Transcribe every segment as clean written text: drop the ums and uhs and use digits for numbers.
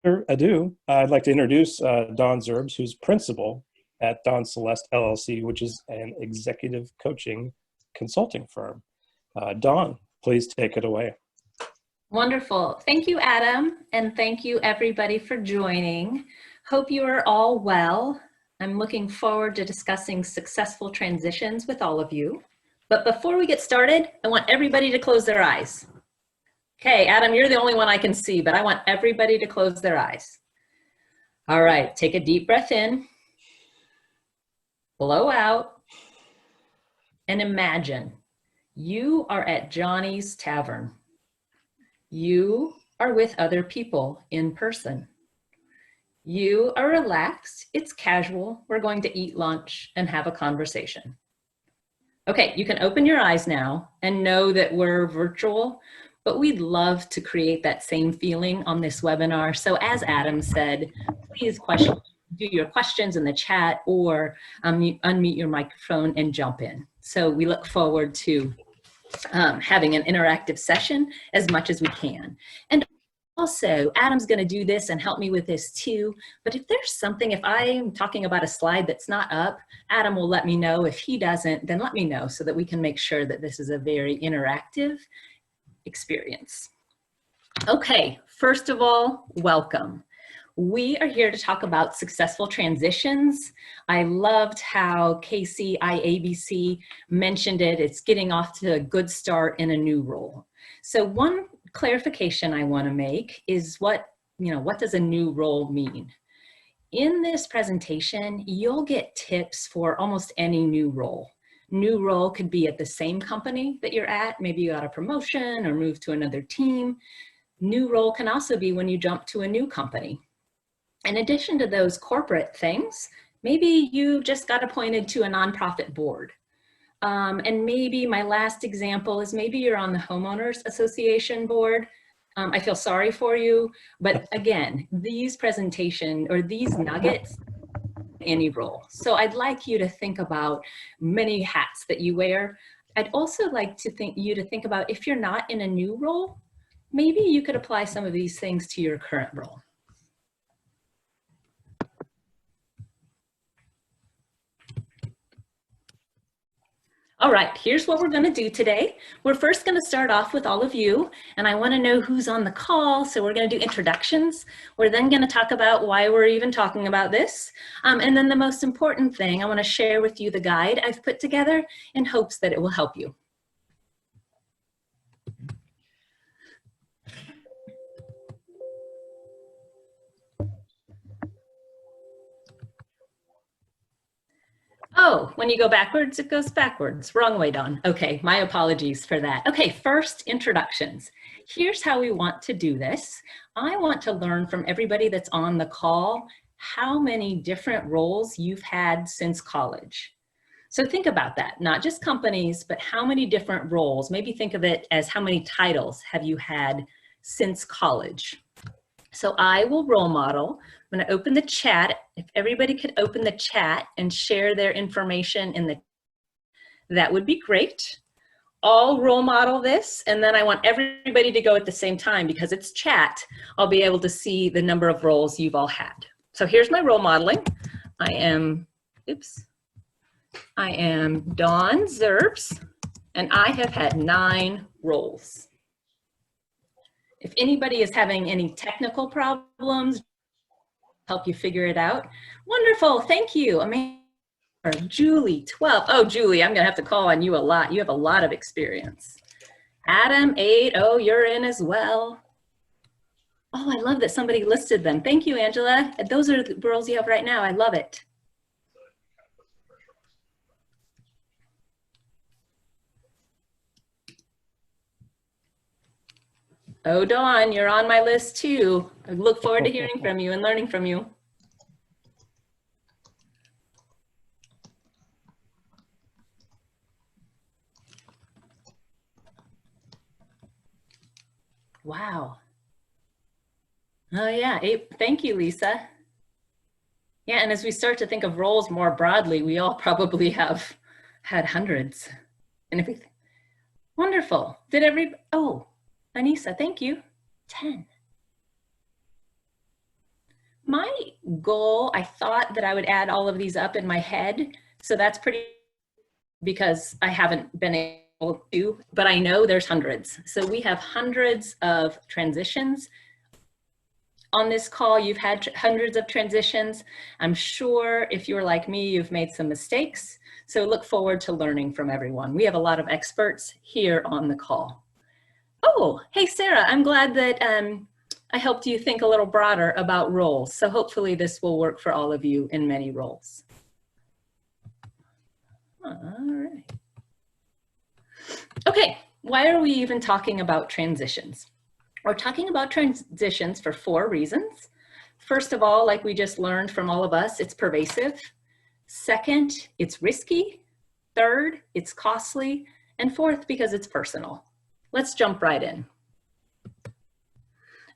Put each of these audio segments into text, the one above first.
further ado, I'd like to introduce Dawn Zerbs, who's principal at Dawn Celeste LLC, which is an executive coaching consulting firm. Dawn, please take it away. Wonderful. Thank you, Adam, and thank you everybody for joining. Hope you are all well. I'm looking forward to discussing successful transitions with all of you. But before we get started, I want everybody to close their eyes. Okay, Adam, you're the only one I can see, but I want everybody to close their eyes. All right, take a deep breath in, blow out, and imagine you are at Johnny's Tavern. You are with other people in person. You are relaxed, it's casual, we're going to eat lunch and have a conversation. Okay, you can open your eyes now and know that we're virtual, but we'd love to create that same feeling on this webinar. So as Adam said, please do your questions in the chat or unmute your microphone and jump in. So we look forward to having an interactive session as much as we can. And also, Adam's going to do this and help me with this too. But if there's something, if I'm talking about a slide that's not up, Adam will let me know. If he doesn't, then let me know so that we can make sure that this is a very interactive experience. Okay, first of all, welcome. We are here to talk about successful transitions. I loved how Casey IABC mentioned it. It's getting off to a good start in a new role. So one clarification I want to make is what does a new role mean? In this presentation, you'll get tips for almost any new role. New role could be at the same company that you're at. Maybe you got a promotion or moved to another team. New role can also be when you jump to a new company. In addition to those corporate things, maybe you just got appointed to a nonprofit board. And maybe my last example is maybe you're on the homeowners association board. I feel sorry for you, but again, these nuggets, any role. So I'd like you to think about many hats that you wear. I'd also like you to think about if you're not in a new role, maybe you could apply some of these things to your current role. All right, here's what we're going to do today. We're first going to start off with all of you, and I want to know who's on the call, so we're going to do introductions. We're then going to talk about why we're even talking about this. And then the most important thing, I want to share with you the guide I've put together in hopes that it will help you. Oh, when you go backwards, it goes backwards. Wrong way, Dawn. Okay, my apologies for that. Okay, first, introductions. Here's how we want to do this. I want to learn from everybody that's on the call how many different roles you've had since college. So think about that, not just companies, but how many different roles. Maybe think of it as how many titles have you had since college. So I will role model. I'm going to open the chat. If everybody could open the chat and share their information that would be great. I'll role model this, and then I want everybody to go at the same time because it's chat. I'll be able to see the number of roles you've all had. So here's my role modeling. I am Dawn Zerbs, and I have had 9 roles. If anybody is having any technical problems, help you figure it out. Wonderful, thank you. Amazing. Julie, 12. Oh, Julie, I'm gonna have to call on you a lot. You have a lot of experience. Adam, 8. Oh, you're in as well. Oh, I love that somebody listed them. Thank you, Angela. Those are the roles you have right now. I love it. Oh, Dawn, you're on my list too. I look forward to hearing from you and learning from you. Wow. Oh yeah, thank you, Lisa. Yeah, and as we start to think of roles more broadly, we all probably have had hundreds. And if we, wonderful. Oh, Anissa, thank you. 10. My goal, I thought that I would add all of these up in my head. So that's pretty, because I haven't been able to, but I know there's hundreds. So we have hundreds of transitions. On this call, you've had hundreds of transitions. I'm sure if you're like me, you've made some mistakes. So look forward to learning from everyone. We have a lot of experts here on the call. Oh, hey, Sarah, I'm glad that I helped you think a little broader about roles. So hopefully this will work for all of you in many roles. All right. Okay, why are we even talking about transitions? We're talking about transitions for 4 reasons. First of all, like we just learned from all of us, it's pervasive. Second, it's risky. Third, it's costly. And fourth, because it's personal. Let's jump right in.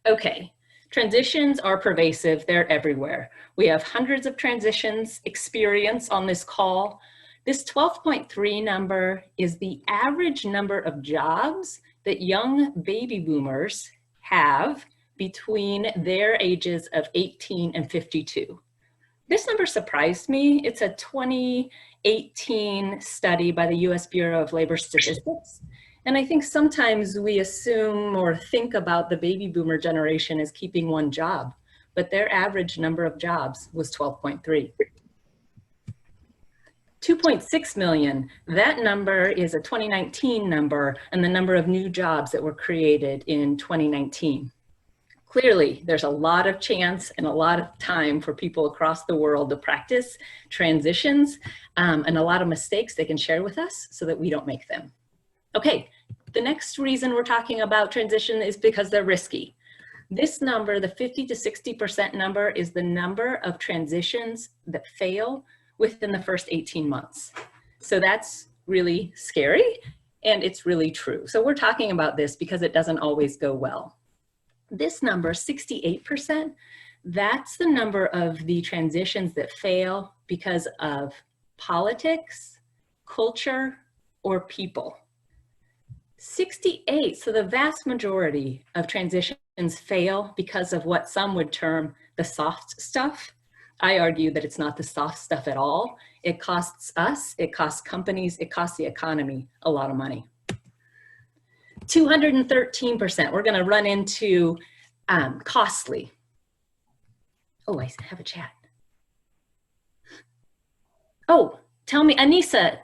Okay, transitions are pervasive. They're everywhere. We have hundreds of transitions experience on this call. This 12.3 number is the average number of jobs that young baby boomers have between their ages of 18 and 52. This number surprised me. It's a 2018 study by the US Bureau of Labor Statistics. And I think sometimes we assume or think about the baby boomer generation as keeping one job, but their average number of jobs was 12.3. 2.6 million, that number is a 2019 number, and the number of new jobs that were created in 2019. Clearly, there's a lot of chance and a lot of time for people across the world to practice transitions, and a lot of mistakes they can share with us so that we don't make them. Okay, the next reason we're talking about transition is because they're risky. This number, the 50 to 60% number, is the number of transitions that fail within the first 18 months. So that's really scary, and it's really true. So we're talking about this because it doesn't always go well. This number, 68%, that's the number of the transitions that fail because of politics, culture, or people. 68, so the vast majority of transitions fail because of what some would term the soft stuff. I argue that it's not the soft stuff at all. It costs us, it costs companies, it costs the economy a lot of money. 213%, we're gonna run into costly. Oh, I have a chat. Oh, tell me, Anissa,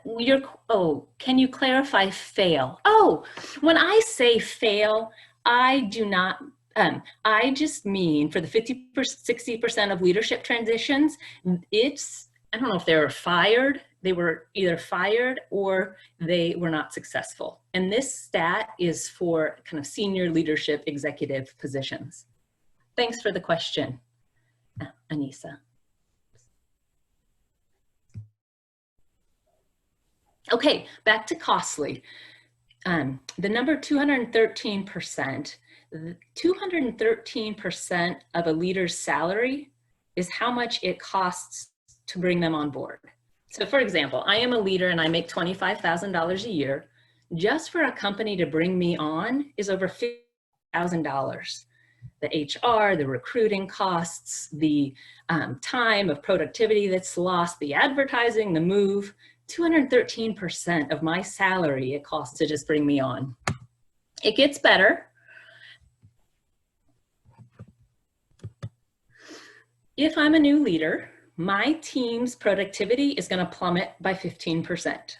can you clarify fail? Oh, when I say fail, I do not, I just mean for the 50%, 60% of leadership transitions, I don't know if they were fired, they were either fired or they were not successful. And this stat is for kind of senior leadership executive positions. Thanks for the question, Anissa. Okay, back to costly. The number 213%, 213% of a leader's salary is how much it costs to bring them on board. So for example, I am a leader and I make $25,000 a year. Just for a company to bring me on is over $50,000. The HR, the recruiting costs, the time of productivity that's lost, the advertising, the move, 213% of my salary it costs to just bring me on. It gets better. If I'm a new leader, my team's productivity is going to plummet by 15%.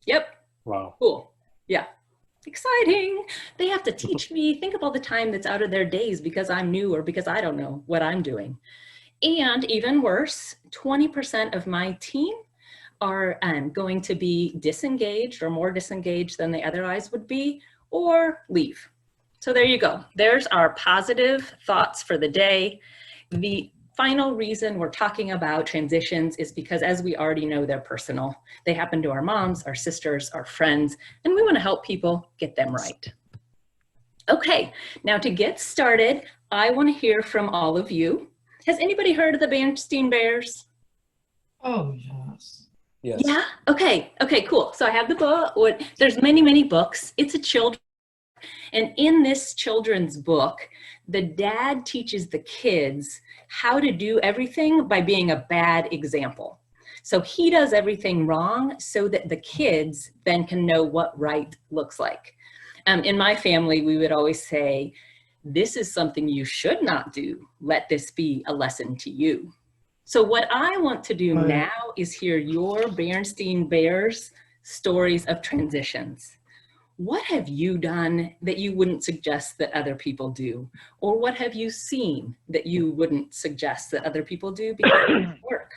Yep. Wow. Cool. Yeah. Exciting. They have to teach me. Think of all the time that's out of their days because I'm new or because I don't know what I'm doing. And even worse, 20% of my team are going to be disengaged or more disengaged than they otherwise would be, or leave. So there you go. There's our positive thoughts for the day. The final reason we're talking about transitions is because, as we already know, they're personal. They happen to our moms, our sisters, our friends, and we want to help people get them right. Okay, now to get started, I want to hear from all of you. Has anybody heard of the Bernstein Bears? Oh, yes. Yes. Yeah? Okay, cool. So I have the book. There's many, many books. It's a children's book. And in this children's book, the dad teaches the kids how to do everything by being a bad example. So he does everything wrong so that the kids then can know what right looks like. In my family, we would always say, this is something you should not do. Let this be a lesson to you. So what I want to do now is hear your Berenstain Bears stories of transitions. What have you done that you wouldn't suggest that other people do? Or what have you seen that you wouldn't suggest that other people do because it doesn't work?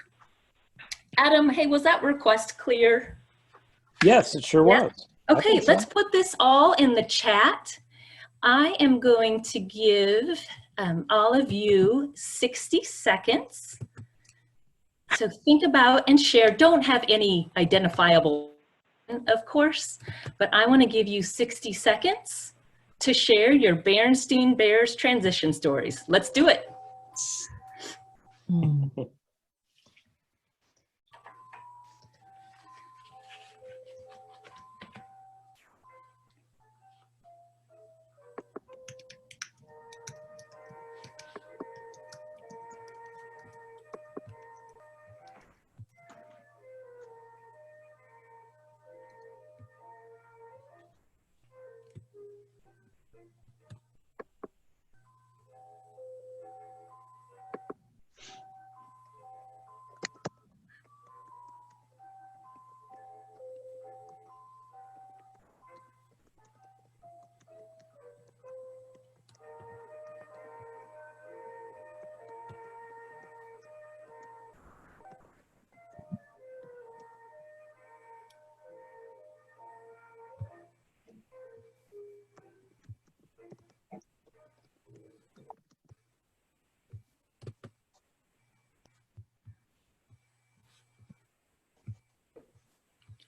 Adam, hey, was that request clear? Yes, it sure was. Okay, let's put this all in the chat. I am going to give all of you 60 seconds. So think about and share. Don't have any identifiable, of course, but I want to give you 60 seconds to share your Berenstain Bears transition stories. Let's do it.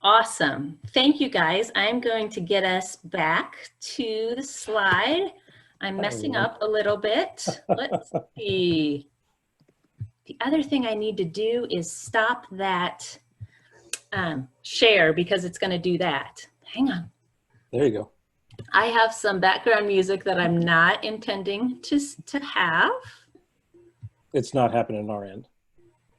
Awesome. Thank you, guys. I'm going to get us back to the slide. I'm messing up a little bit. Let's see. The other thing I need to do is stop that share because it's going to do that. Hang on. There you go. I have some background music that I'm not intending to have. It's not happening on our end.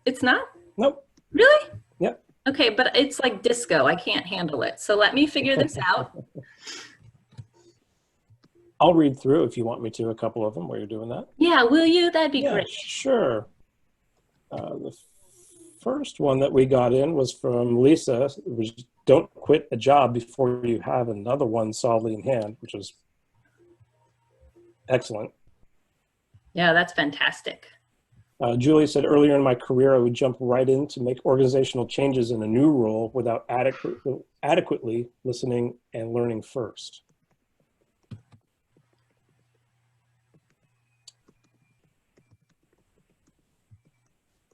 It's not? Nope. Really? Yep. Okay, but it's like disco. I can't handle it. So let me figure this out. I'll read through if you want me to, a couple of them while you're doing that. Yeah, will you? That'd be Yeah, great. sure. The first one that we got in was from Lisa. It was, don't quit a job before you have another one solidly in hand, which was excellent. Yeah, that's fantastic. Julie said, earlier in my career, I would jump right in to make organizational changes in a new role without adequately listening and learning first.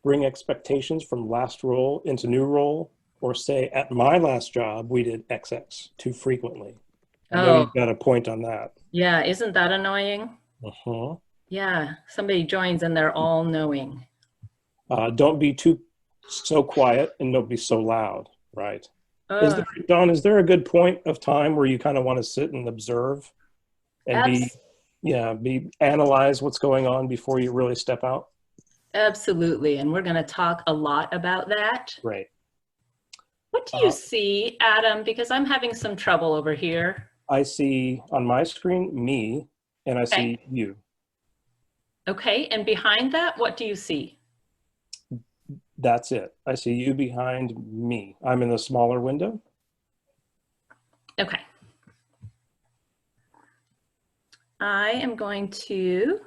Bring expectations from last role into new role, or say, at my last job, we did XX too frequently. I know you've got a point on that. Yeah, isn't that annoying? Uh-huh. Yeah, somebody joins and they're all knowing. Don't be so quiet and don't be so loud, right? Dawn, is there a good point of time where you kind of want to sit and observe and analyze what's going on before you really step out? Absolutely, and we're going to talk a lot about that. Right. What do you see, Adam? Because I'm having some trouble over here. I see on my screen me, and I see you. Okay, and behind that, what do you see? That's it. I see you behind me. I'm in the smaller window. Okay. I am going to...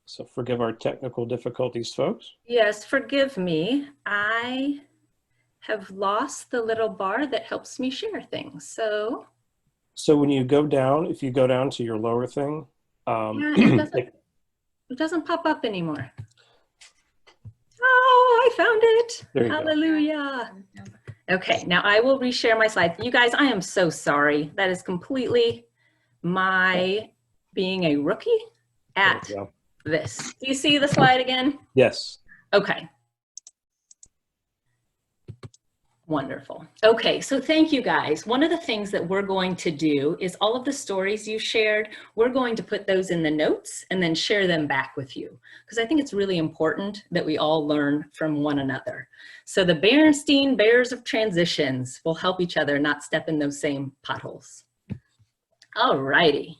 So forgive our technical difficulties, folks. Yes, forgive me. I have lost the little bar that helps me share things. So when you go down, if you go down to your lower thing, it doesn't pop up anymore. Oh, I found it. Hallelujah. Okay, now I will reshare my slides. You guys, I am so sorry. That is completely my being a rookie at this. Do you see the slide again? Yes. Okay. Wonderful. Okay, so thank you guys. One of the things that we're going to do is all of the stories you shared, we're going to put those in the notes and then share them back with you. Because I think it's really important that we all learn from one another. So the Berenstein Bears of Transitions will help each other not step in those same potholes. All righty.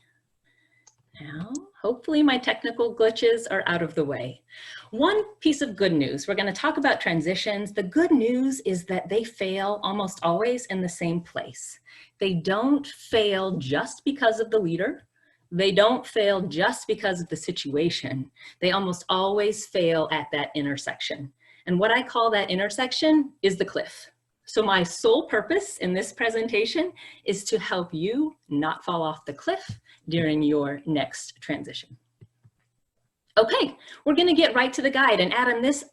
Now, hopefully my technical glitches are out of the way. One piece of good news, we're going to talk about transitions. The good news is that they fail almost always in the same place. They don't fail just because of the leader. They don't fail just because of the situation. They almost always fail at that intersection. And what I call that intersection is the cliff. So my sole purpose in this presentation is to help you not fall off the cliff during your next transition. Okay, we're going to get right to the guide. And Adam, this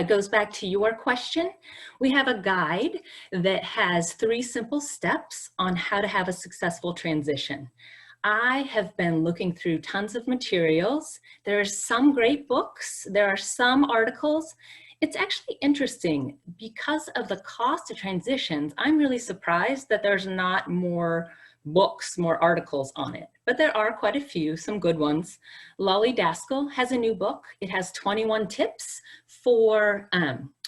goes back to your question. We have a guide that has 3 simple steps on how to have a successful transition. I have been looking through tons of materials. There are some great books. There are some articles. It's actually interesting because of the cost of transitions. I'm really surprised that there's not more books, more articles on it, but there are quite a few, some good ones. Lolly Daskell has a new book. It has 21 tips for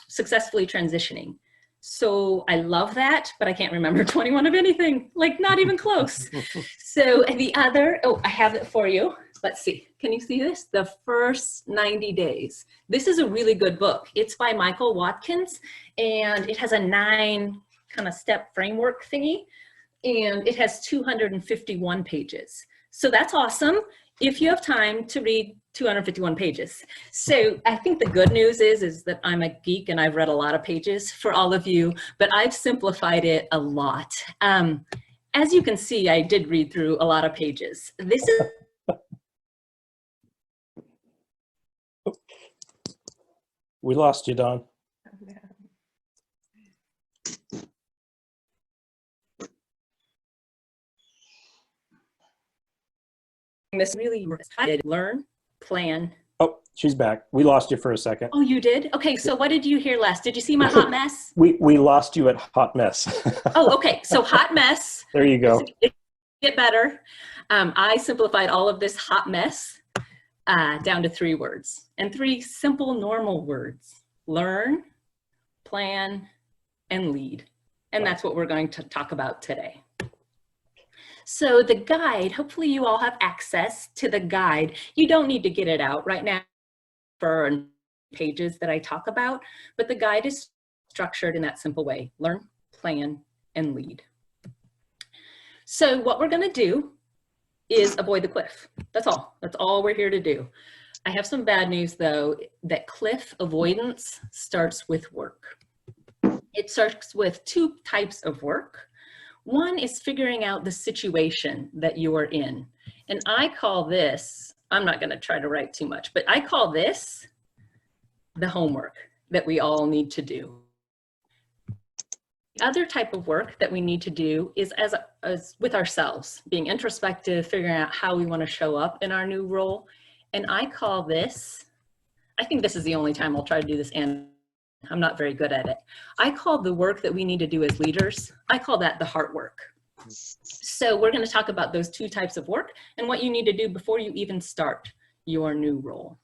successfully transitioning. So I love that, but I can't remember 21 of anything, like not even close. So the other, oh, I have it for you. Let's see, can you see this? The First 90 Days. This is a really good book. It's by Michael Watkins, and it has a 9 kind of step framework thingy, and it has 251 pages. So that's awesome if you have time to read 251 pages. So I think the good news is that I'm a geek and I've read a lot of pages for all of you, but I've simplified it a lot. As you can see, I did read through a lot of pages. This is We lost you, Don. this really learn, plan. Oh, she's back. We lost you for a second. Oh, you did? Okay, so what did you hear last? Did you see my hot mess? We lost you at hot mess. Oh, okay, so hot mess. There you go. Get better. I simplified all of this hot mess down to 3 words and 3 simple normal words: learn, plan, and lead. And that's what we're going to talk about today. So the guide, hopefully you all have access to the guide. You don't need to get it out right now for pages that I talk about, but the guide is structured in that simple way: learn, plan, and lead. So what we're going to do is avoid the cliff. That's all. That's all we're here to do. I have some bad news though, that cliff avoidance starts with work. It starts with 2 types of work. One is figuring out the situation that you are in. And I call this, I'm not going to try to write too much, but I call this the homework that we all need to do. The other type of work that we need to do is as with ourselves, being introspective, figuring out how we want to show up in our new role. And I call this, I think this is the only time I'll try to do this, and I'm not very good at it. I call the work that we need to do as leaders, I call that the heart work. So we're going to talk about those 2 types of work and what you need to do before you even start your new role.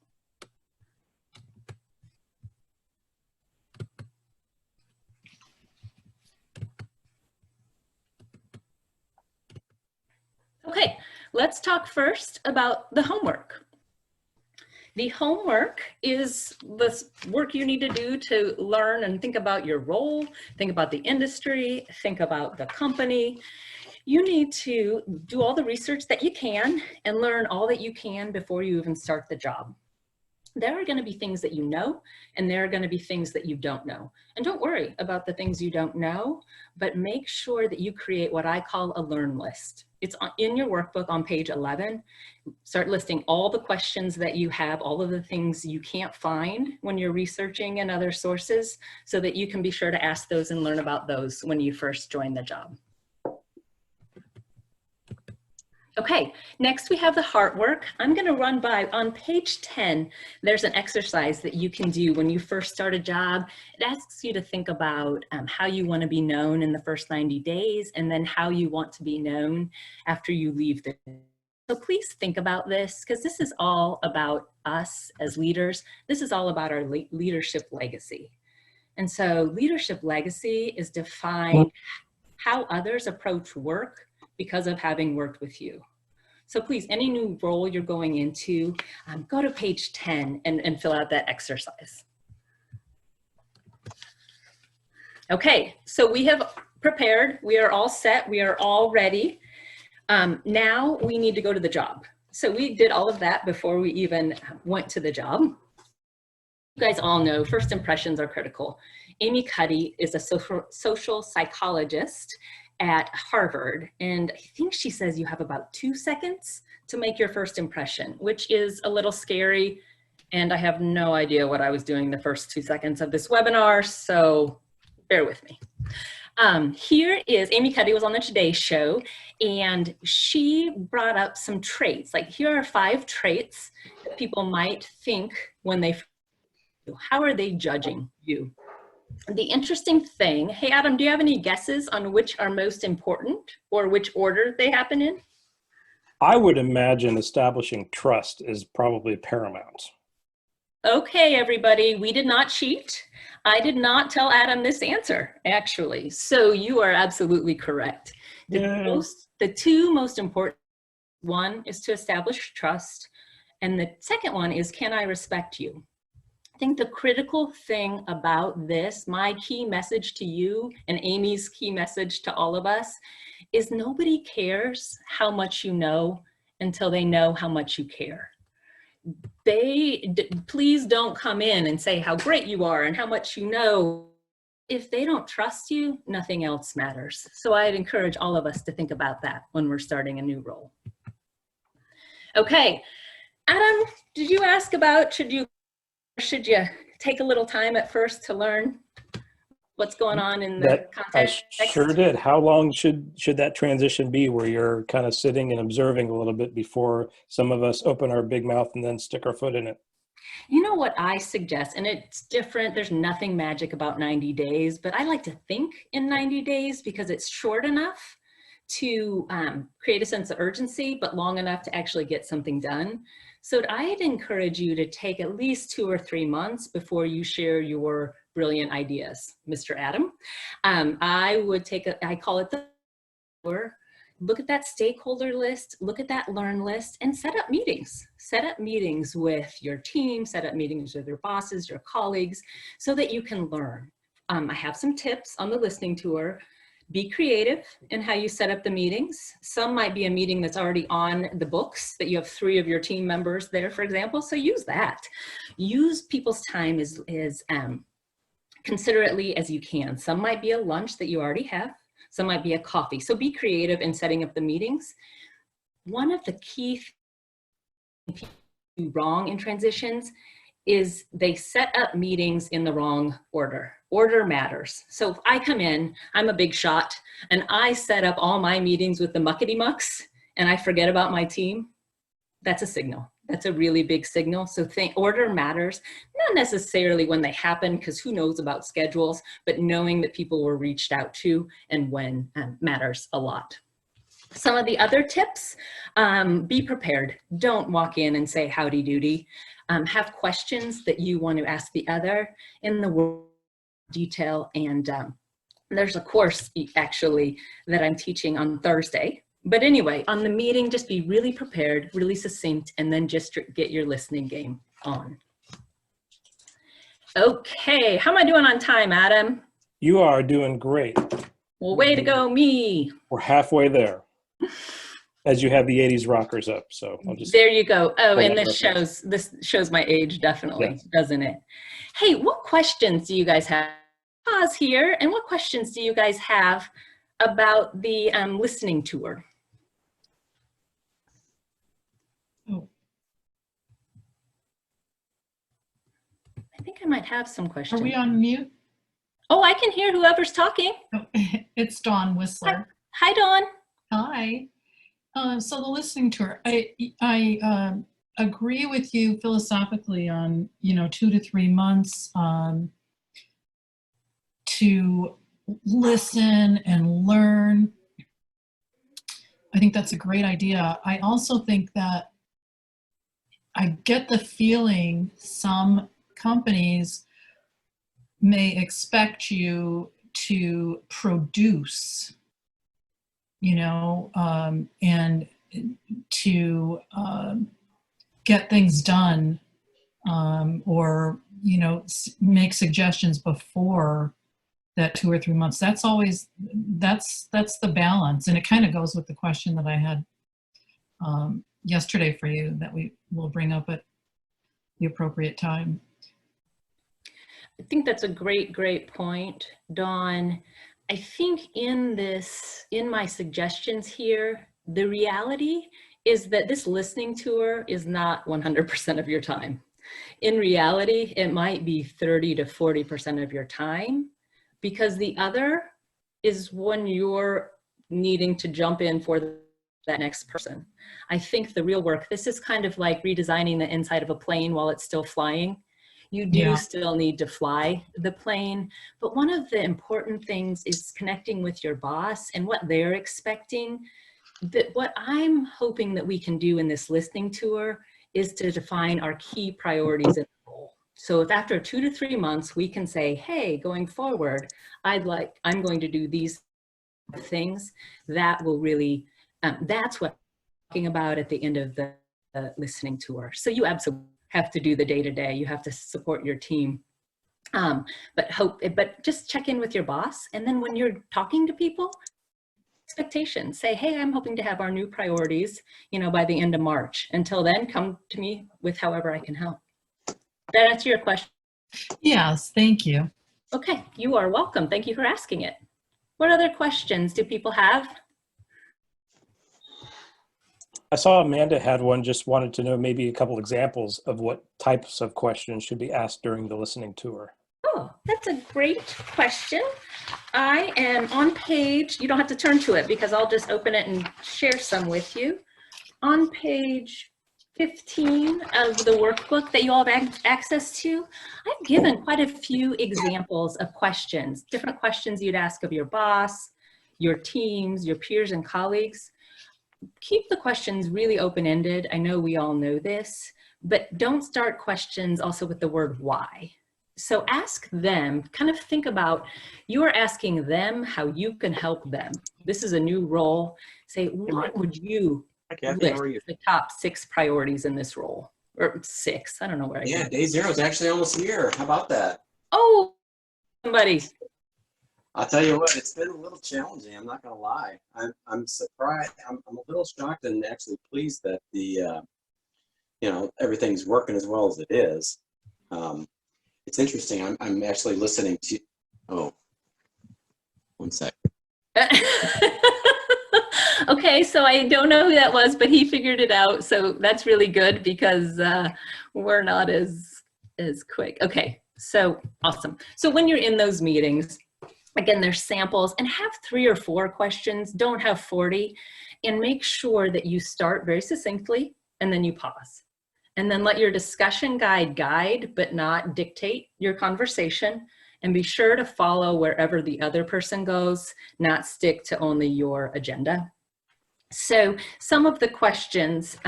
Okay, let's talk first about the homework. The homework is the work you need to do to learn and think about your role, think about the industry, think about the company. You need to do all the research that you can and learn all that you can before you even start the job. There are going to be things that you know, and there are going to be things that you don't know. And don't worry about the things you don't know, but make sure that you create what I call a learn list. It's in your workbook on page 11. Start listing all the questions that you have, all of the things you can't find when you're researching in other sources, so that you can be sure to ask those and learn about those when you first join the job. Okay, next we have the heart work. I'm going to run by on page 10. There's an exercise that you can do when you first start a job. It asks you to think about how you want to be known in the first 90 days and then how you want to be known after you leave the. So please think about this because this is all about us as leaders. This is all about our leadership legacy. And so leadership legacy is defined how others approach work because of having worked with you. So please, any new role you're going into, go to page 10 and fill out that exercise. Okay, so we have prepared, we are all set, we are all ready. Now we need to go to the job. So we did all of that before we even went to the job. You guys all know first impressions are critical. Amy Cuddy is a social psychologist at Harvard, and I think she says you have about 2 seconds to make your first impression, which is a little scary, and I have no idea what I was doing the first 2 seconds of this webinar, so bear with me. Here is, Amy Cuddy was on the Today Show, and she brought up some traits. Like, here are 5 traits that people might think when they, how are they judging you? The interesting thing, hey Adam, do you have any guesses on which are most important or which order they happen in? I would imagine establishing trust is probably paramount. Okay, everybody, we did not cheat. I did not tell Adam this answer, actually. So you are absolutely correct. The 2 most important, one is to establish trust, and the second one is, can I respect you? I think the critical thing about this, my key message to you and Amy's key message to all of us, is nobody cares how much you know until they know how much you care. Please don't come in and say how great you are and how much you know. If they don't trust you, nothing else matters. So I'd encourage all of us to think about that when we're starting a new role. Okay, Adam, did you ask about, should you take a little time at first to learn what's going on in the context? I sure did. How long should that transition be where you're kind of sitting and observing a little bit before some of us open our big mouth and then stick our foot in it? You know what I suggest, and it's different, there's nothing magic about 90 days, but I like to think in 90 days because it's short enough to create a sense of urgency, but long enough to actually get something done. So I'd encourage you to take at least 2 or 3 months before you share your brilliant ideas, Mr. Adam. I would take I call it the look at that stakeholder list, look at that learn list, and set up meetings. Set up meetings with your team, set up meetings with your bosses, your colleagues, so that you can learn. I have some tips on the listening tour. Be creative in how you set up the meetings. Some might be a meeting that's already on the books, that you have 3 of your team members there, for example, so use that. Use people's time as considerately as you can. Some might be a lunch that you already have. Some might be a coffee. So be creative in setting up the meetings. One of the key things people do wrong in transitions is they set up meetings in the wrong order. Order matters. So if I come in, I'm a big shot, and I set up all my meetings with the muckety mucks, and I forget about my team, that's a signal. That's a really big signal. So order matters, not necessarily when they happen, because who knows about schedules, but knowing that people were reached out to and when matters a lot. Some of the other tips, be prepared. Don't walk in and say howdy doody. Have questions that you want to ask the other in the detail. And there's a course actually that I'm teaching on Thursday. But anyway, on the meeting, just be really prepared, really succinct, and then just get your listening game on. Okay, how am I doing on time, Adam? You are doing great. Well, way to go, me. We're halfway there. As you have the 80s rockers up, so I'll just. There you go. Oh, and this shows my age, definitely, yes. Doesn't it? Hey, what questions do you guys have? Pause here, and what questions do you guys have about the listening tour? Oh. I think I might have some questions. Are we on mute? Oh, I can hear whoever's talking. Oh, it's Dawn Whistler. Hi, Dawn. Hi. So the listening tour, I agree with you philosophically on, 2 to 3 months to listen and learn. I think that's a great idea. I also think that I get the feeling some companies may expect you to produce, and to get things done, or, make suggestions before that 2 or 3 months. That's the balance. And it kind of goes with the question that I had yesterday for you that we will bring up at the appropriate time. I think that's a great point, Dawn. I think in my suggestions here, the reality is that this listening tour is not 100% of your time. In reality, it might be 30 to 40% of your time, because the other is when you're needing to jump in for that next person. I think the real work, this is kind of like redesigning the inside of a plane while it's still flying. You do still need to fly the plane, but one of the important things is connecting with your boss and what they're expecting. That what I'm hoping that we can do in this listening tour is to define our key priorities in the role. So if after 2 to 3 months, we can say, hey, going forward, I'm going to do these things, that will really, that's what I'm talking about at the end of the listening tour. So you absolutely have to do the day-to-day. You have to support your team. But just check in with your boss. And then when you're talking to people, expectations, say, hey, I'm hoping to have our new priorities, by the end of March. Until then, come to me with however I can help. Did that answer your question? Yes, thank you. Okay, you are welcome. Thank you for asking it. What other questions do people have? I saw Amanda had one, just wanted to know maybe a couple examples of what types of questions should be asked during the listening tour. Oh, that's a great question. I am on page, you don't have to turn to it because I'll just open it and share some with you. On page 15 of the workbook that you all have access to, I've given quite a few examples of questions, different questions you'd ask of your boss, your teams, your peers and colleagues. Keep the questions really open-ended. I know we all know this, but don't start questions also with the word why. So ask them, kind of think about, you are asking them how you can help them. This is a new role. Say, what would you list the top 6 priorities in this role? Or 6, I don't know where I Yeah, day 0 is actually almost here. How about that? Oh, somebody. I'll tell you what, it's been a little challenging. I'm not going to lie. I'm surprised. I'm a little shocked and actually pleased that the, everything's working as well as it is. It's interesting. I'm actually listening to, one sec. Okay, so I don't know who that was, but he figured it out. So that's really good because we're not as quick. Okay, so awesome. So when you're in those meetings, again, there's samples, and have 3 or 4 questions. Don't have 40, and make sure that you start very succinctly and then you pause. And then let your discussion guide, but not dictate your conversation. And be sure to follow wherever the other person goes, not stick to only your agenda. So some of the questions,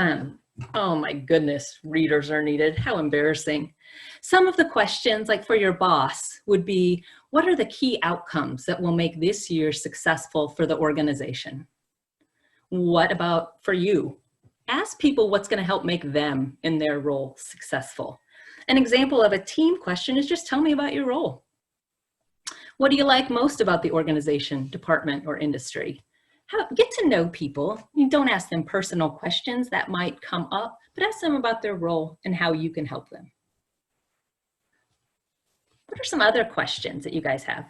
oh my goodness, readers are needed. How embarrassing. Some of the questions, like for your boss, would be, what are the key outcomes that will make this year successful for the organization? What about for you? Ask people what's going to help make them in their role successful. An example of a team question is just tell me about your role. What do you like most about the organization, department, or industry? Get to know people. You don't ask them personal questions that might come up, but ask them about their role and how you can help them. What are some other questions that you guys have?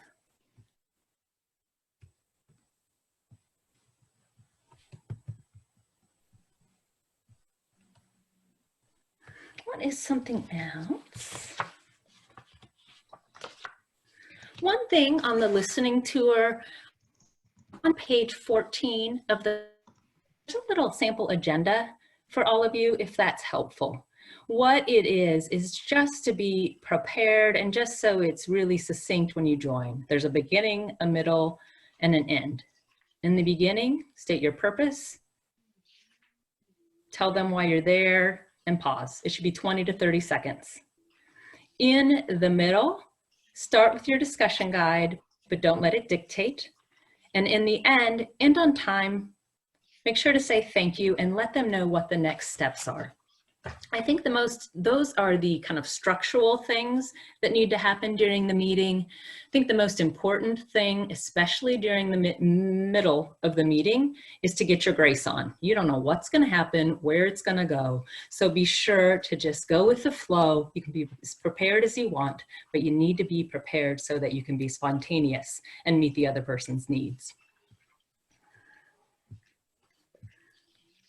What is something else? One thing on the listening tour, on page 14 of the a little sample agenda for all of you, if that's helpful. What it is just to be prepared and just so it's really succinct when you join. There's a beginning, a middle, and an end. In the beginning, state your purpose, tell them why you're there, and pause. It should be 20 to 30 seconds. In the middle, start with your discussion guide, but don't let it dictate. And in the end on time, make sure to say thank you and let them know what the next steps are. I think those are the kind of structural things that need to happen during the meeting. I think the most important thing, especially during the middle of the meeting, is to get your grace on. You don't know what's going to happen, where it's going to go. So be sure to just go with the flow. You can be as prepared as you want, but you need to be prepared so that you can be spontaneous and meet the other person's needs.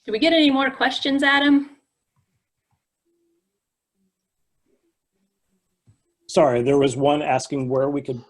Do we get any more questions, Adam? Sorry, there was one asking where we could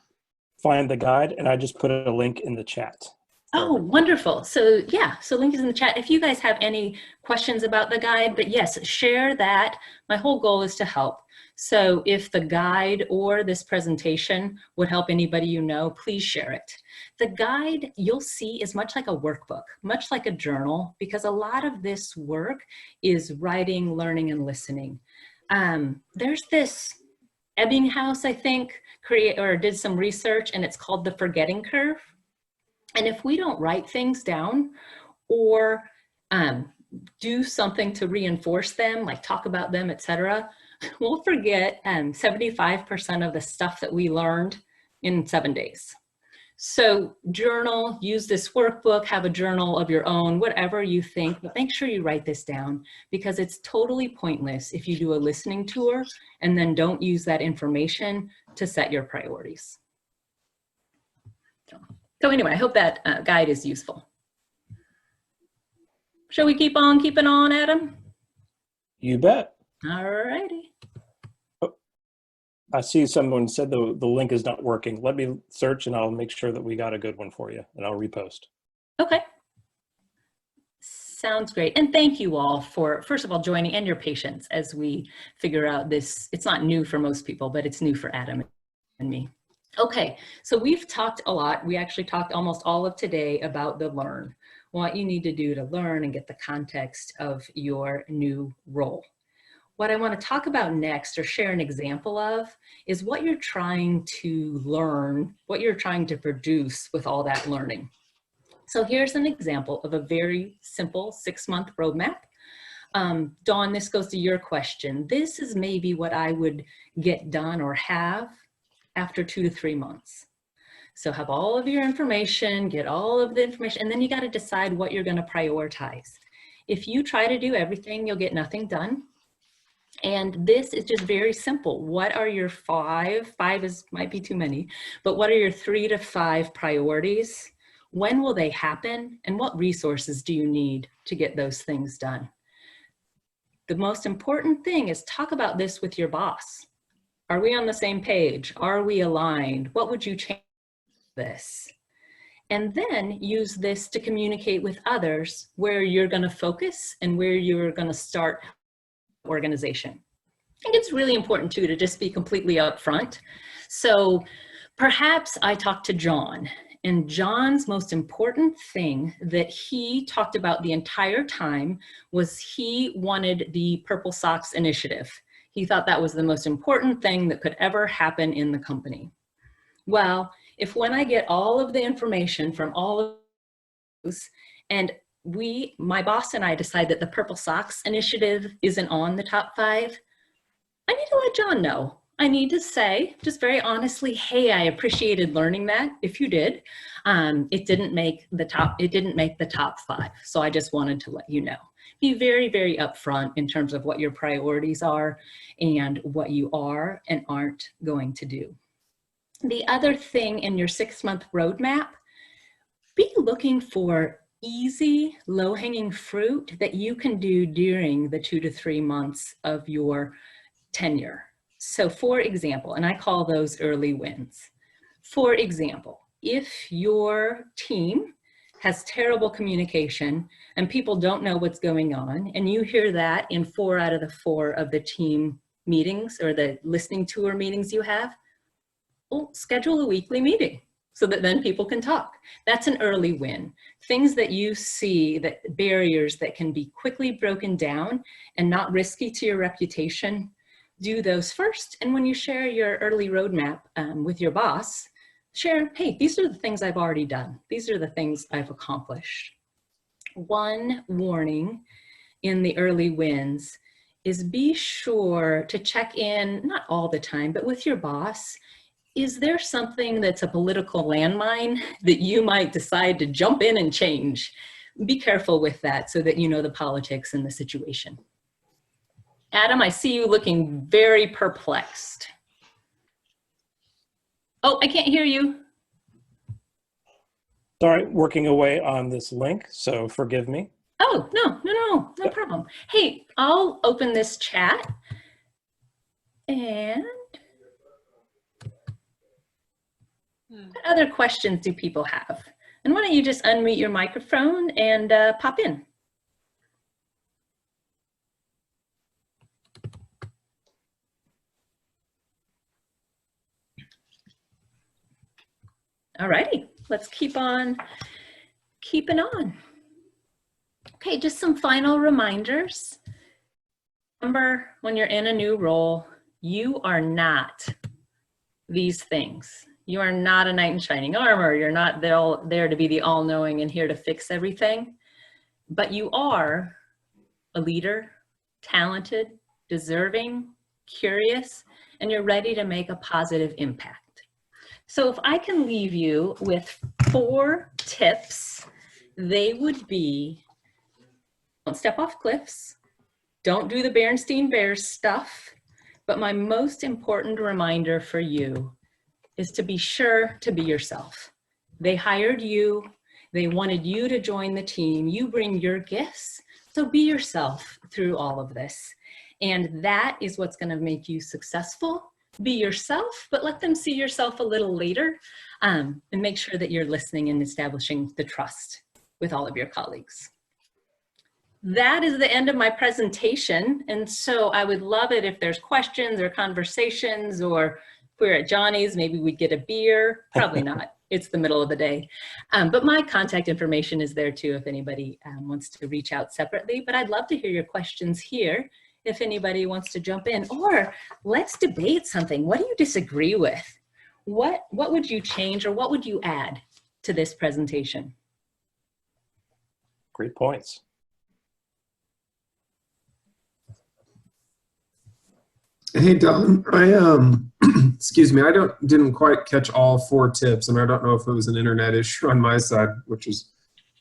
find the guide, and I just put a link in the chat. Oh, wonderful. So yeah, so link is in the chat. If you guys have any questions about the guide, but yes, share that. My whole goal is to help. So if the guide or this presentation would help anybody you know, please share it. The guide you'll see is much like a workbook, much like a journal, because a lot of this work is writing, learning, and listening. There's this Ebbinghaus, I think, did some research, and it's called the forgetting curve. And if we don't write things down or do something to reinforce them, like talk about them, etc., we'll forget 75% of the stuff that we learned in 7 days. So journal, use this workbook, have a journal of your own, whatever you think, but make sure you write this down, because it's totally pointless if you do a listening tour and then don't use that information to set your priorities. So anyway, I hope that guide is useful. Shall we keep on keeping on, Adam? You bet. All righty. I see someone said the link is not working. Let me search and I'll make sure that we got a good one for you, and I'll repost. Okay. Sounds great. And thank you all for, first of all, joining and your patience as we figure out this. It's not new for most people, but it's new for Adam and me. Okay, so we've talked a lot. We actually talked almost all of today about the learn, what you need to do to learn and get the context of your new role. What I want to talk about next, or share an example of, is what you're trying to learn, what you're trying to produce with all that learning. So here's an example of a very simple 6-month roadmap. Dawn, this goes to your question. This is maybe what I would get done or have after 2 to 3 months. So have all of your information, get all of the information, and then you got to decide what you're going to prioritize. If you try to do everything, you'll get nothing done. And this is just very simple. What are your five might be too many, but what are your 3 to 5 priorities? When will they happen? And what resources do you need to get those things done? The most important thing is talk about this with your boss. Are we on the same page? Are we aligned? What would you change this? And then use this to communicate with others where you're going to focus and where you're going to start organization. I think it's really important too to just be completely upfront. So perhaps I talked to John, and John's most important thing that he talked about the entire time was he wanted the Purple Socks initiative. He thought that was the most important thing that could ever happen in the company. Well, if when I get all of the information from all of those, and my boss and I decide that the Purple Socks initiative isn't on the top 5, I need to let John know. I need to say, just very honestly, hey, I appreciated learning that. If you did, it didn't make the top 5. So I just wanted to let you know. Be very, very upfront in terms of what your priorities are and what you are and aren't going to do. The other thing in your 6-month roadmap, be looking for easy, low-hanging fruit that you can do during the 2 to 3 months of your tenure. So for example, and I call those early wins. For example, if your team has terrible communication and people don't know what's going on, and you hear that in 4 out of the 4 of the team meetings or the listening tour meetings you have, well, schedule a weekly meeting so that then people can talk. That's an early win. Things that you see, that barriers that can be quickly broken down and not risky to your reputation, do those first. And when you share your early roadmap with your boss, share, hey, these are the things I've already done. These are the things I've accomplished. One warning in the early wins is be sure to check in, not all the time, but with your boss. Is there something that's a political landmine that you might decide to jump in and change? Be careful with that so that you know the politics and the situation. Adam, I see you looking very perplexed. Oh, I can't hear you. Sorry, working away on this link, so forgive me. Oh, no problem. Hey, I'll open this chat and what other questions do people have? And why don't you just unmute your microphone and pop in. All righty, let's keep on keeping on. Okay, just some final reminders. Remember, when you're in a new role, you are not these things. You are not a knight in shining armor. You're not there to be the all-knowing and here to fix everything. But you are a leader, talented, deserving, curious, and you're ready to make a positive impact. So if I can leave you with 4 tips, they would be, don't step off cliffs, don't do the Berenstain Bears stuff, but my most important reminder for you is to be sure to be yourself. They hired you, they wanted you to join the team, you bring your gifts, so be yourself through all of this. And that is what's gonna make you successful. Be yourself, but let them see yourself a little later, and make sure that you're listening and establishing the trust with all of your colleagues. That is the end of my presentation. And so I would love it if there's questions or conversations, or if we're at Johnny's, maybe we'd get a beer. Probably not. It's the middle of the day. But my contact information is there too if anybody wants to reach out separately. But I'd love to hear your questions here if anybody wants to jump in. Or let's debate something. What do you disagree with? What would you change or what would you add to this presentation? Great points. Hey Don, excuse me, I didn't quite catch all 4 tips, and I don't know if it was an internet issue on my side, which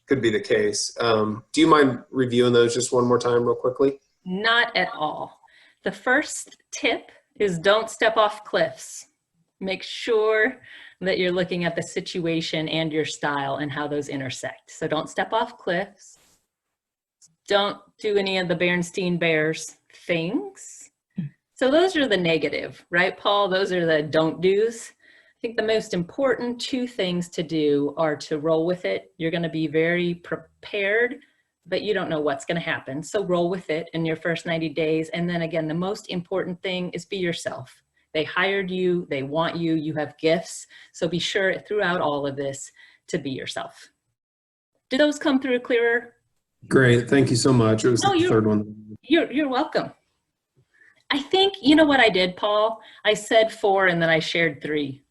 could be the case. Do you mind reviewing those just one more time real quickly? Not at all. The first tip is don't step off cliffs. Make sure that you're looking at the situation and your style and how those intersect. So don't step off cliffs. Don't do any of the Berenstain Bears things. So those are the negative, right, Paul? Those are the don't do's. I think the most important 2 things to do are to roll with it. You're going to be very prepared, but you don't know what's going to happen. So roll with it in your first 90 days. And then again, the most important thing is be yourself. They hired you, they want you, you have gifts. So be sure throughout all of this to be yourself. Did those come through clearer? Great, thank you so much. It was the 3rd one. You're welcome. I think, you know what I did, Paul? I said 4 and then I shared 3.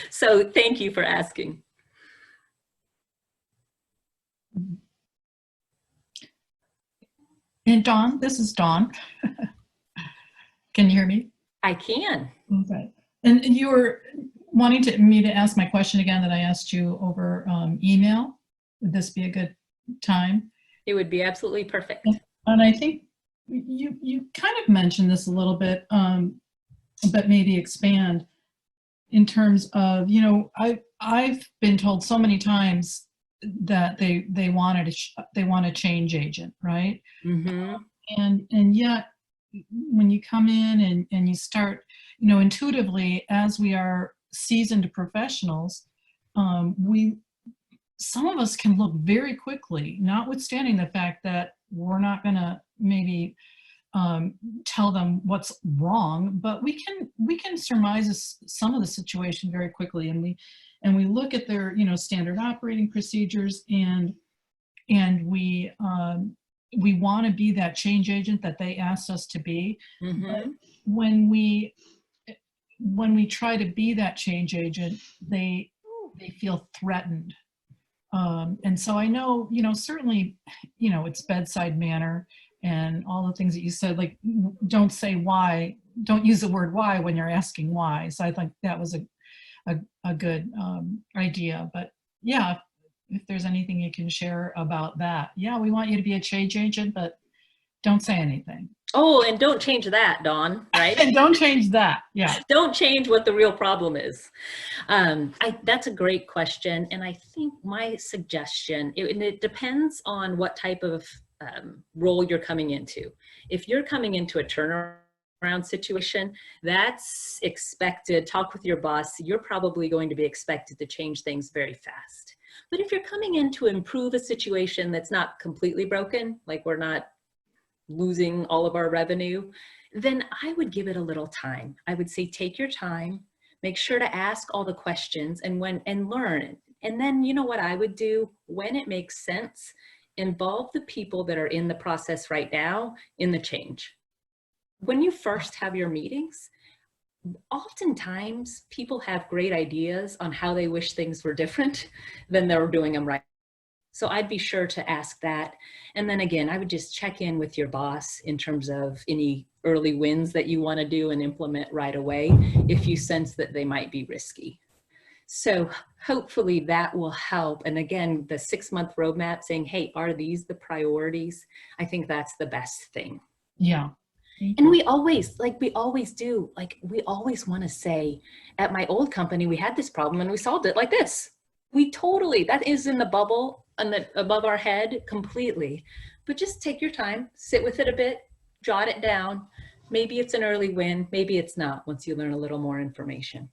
So thank you for asking. And Dawn, this is Dawn. Can you hear me? I can. Okay. And you were wanting me to ask my question again that I asked you over email. Would this be a good time? It would be absolutely perfect. And I think you kind of mentioned this a little bit, but maybe expand in terms of, you know, I've been told so many times that they want a change agent, right? Mm-hmm. And yet when you come in and you start, you know, intuitively, as we are seasoned professionals, some of us can look very quickly, notwithstanding the fact that we're not going to maybe tell them what's wrong, but we can surmise some of the situation very quickly, and we look at their standard operating procedures, and we want to be that change agent that they asked us to be. Mm-hmm. But when we try to be that change agent, they feel threatened. And so I know, certainly, it's bedside manner and all the things that you said, like, don't say why, don't use the word why when you're asking why. So I think that was a good idea. But yeah, if there's anything you can share about that. Yeah, we want you to be a change agent, but don't say anything. Oh, and don't change that, Dawn, right? And don't change that, yeah. Don't change what the real problem is. That's a great question. And I think my suggestion, and it depends on what type of role you're coming into. If you're coming into a turnaround situation, that's expected. Talk with your boss. You're probably going to be expected to change things very fast. But if you're coming in to improve a situation that's not completely broken, like we're not losing all of our revenue, then I would give it a little time. I would say, take your time, make sure to ask all the questions and learn. And then, you know what I would do when it makes sense, involve the people that are in the process right now in the change. When you first have your meetings, oftentimes people have great ideas on how they wish things were different than they're doing them right. So I'd be sure to ask that. And then again, I would just check in with your boss in terms of any early wins that you want to do and implement right away if you sense that they might be risky. So hopefully that will help. And again, the 6-month roadmap saying, hey, are these the priorities? I think that's the best thing. Yeah. And we always do, we always want to say, at my old company, we had this problem and we solved it like this. That is in the bubble and above our head completely. But just take your time, sit with it a bit, jot it down. Maybe it's an early win, maybe it's not, once you learn a little more information.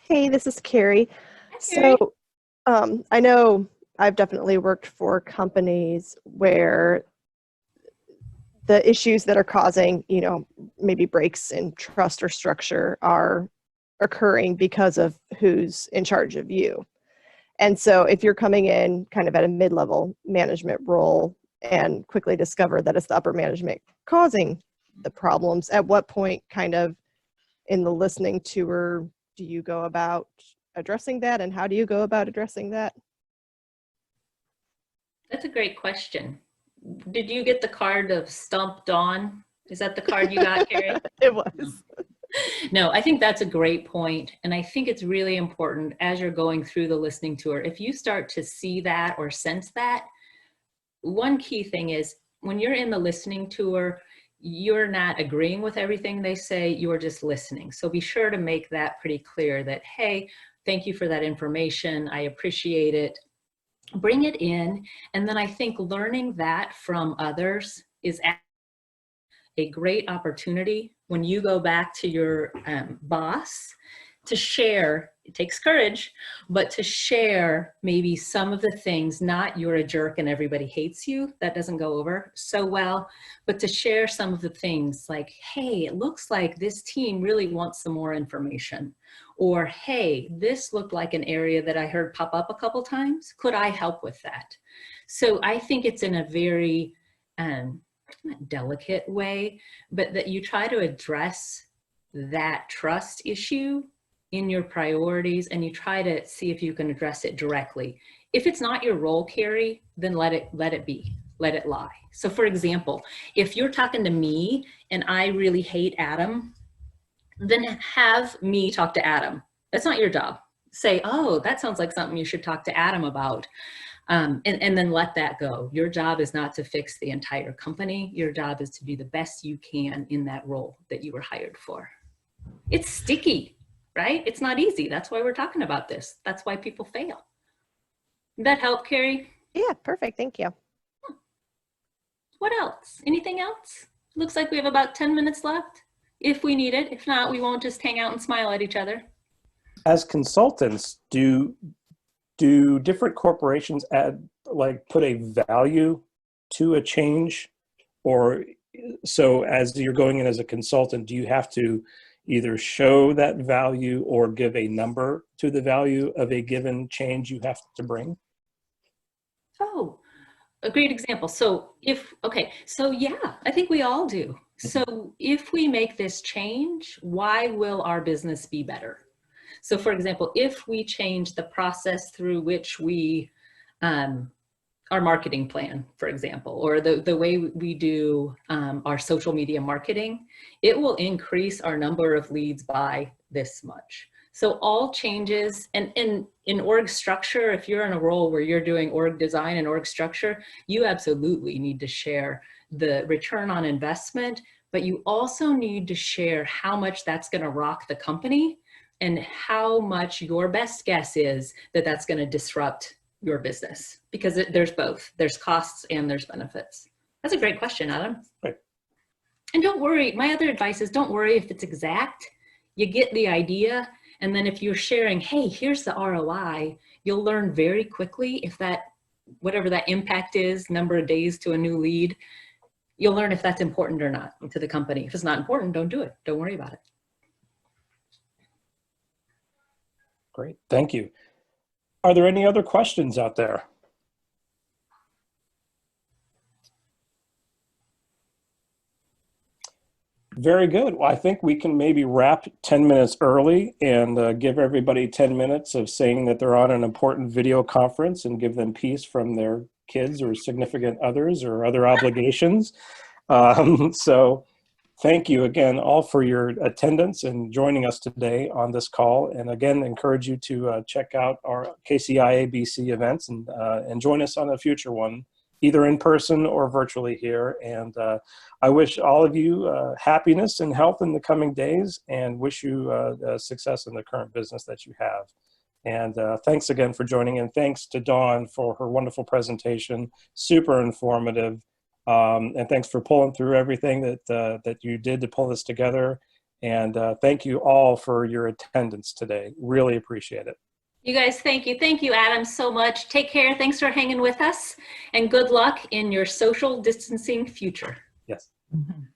Hey, this is Carrie. So I know I've definitely worked for companies where the issues that are causing, maybe breaks in trust or structure are occurring because of who's in charge of you. And so if you're coming in kind of at a mid-level management role and quickly discover that it's the upper management causing the problems, at what point kind of in the listening tour do you go about addressing that, and how do you go about addressing that? That's a great question. Did you get the card of Stump Dawn? Is that the card you got, Carrie? It was. No, I think that's a great point. And I think it's really important as you're going through the listening tour, if you start to see that or sense that, one key thing is when you're in the listening tour, you're not agreeing with everything they say, you're just listening. So be sure to make that pretty clear that, hey, thank you for that information. I appreciate it. Bring it in. And then I think learning that from others is a great opportunity when you go back to your boss to share. It takes courage, but to share maybe some of the things, not you're a jerk and everybody hates you, that doesn't go over so well, but to share some of the things like, hey, it looks like this team really wants some more information. Or, hey, this looked like an area that I heard pop up a couple times. Could I help with that? So I think it's in a very not delicate way, but that you try to address that trust issue in your priorities, and you try to see if you can address it directly. If it's not your role, Carrie, then let it be, let it lie. So for example, if you're talking to me and I really hate Adam, then have me talk to Adam. That's not your job. Say, oh, that sounds like something you should talk to Adam about. And then let that go. Your job is not to fix the entire company. Your job is to do the best you can in that role that you were hired for. It's sticky, right? It's not easy. That's why we're talking about this. That's why people fail. Did that help, Carrie? Yeah, perfect. Thank you. What else? Anything else? Looks like we have about 10 minutes left. If we need it. If not, we won't just hang out and smile at each other. As consultants, do different corporations put a value to a change? Or so as you're going in as a consultant, do you have to either show that value or give a number to the value of a given change you have to bring? Oh, a great example. So yeah, I think we all do. So if we make this change, why will our business be better? So for example, if we change the process through which we, our marketing plan, for example, or the way we do our social media marketing, it will increase our number of leads by this much. So all changes, and in org structure, if you're in a role where you're doing org design and org structure, you absolutely need to share the return on investment, but you also need to share how much that's going to rock the company and how much your best guess is that that's going to disrupt your business, because there's both. There's costs and there's benefits. That's a great question, Adam. Right. And don't worry. My other advice is don't worry if it's exact. You get the idea. And then if you're sharing, hey, here's the ROI, you'll learn very quickly if that, whatever that impact is, number of days to a new lead, you'll learn if that's important or not to the company. If it's not important, don't do it. Don't worry about it. Great, thank you. Are there any other questions out there? Very good. Well, I think we can maybe wrap 10 minutes early and give everybody 10 minutes of saying that they're on an important video conference and give them peace from their kids or significant others or other obligations. So thank you again all for your attendance and joining us today on this call. And again, encourage you to check out our IABC events and join us on a future one, either in person or virtually here. And I wish all of you happiness and health in the coming days, and wish you success in the current business that you have. And thanks again for joining in. Thanks to Dawn for her wonderful presentation, super informative. And thanks for pulling through everything that you did to pull this together. And thank you all for your attendance today. Really appreciate it. You guys, thank you. Thank you, Adam, so much. Take care. Thanks for hanging with us, and good luck in your social distancing future. Yes. Mhm.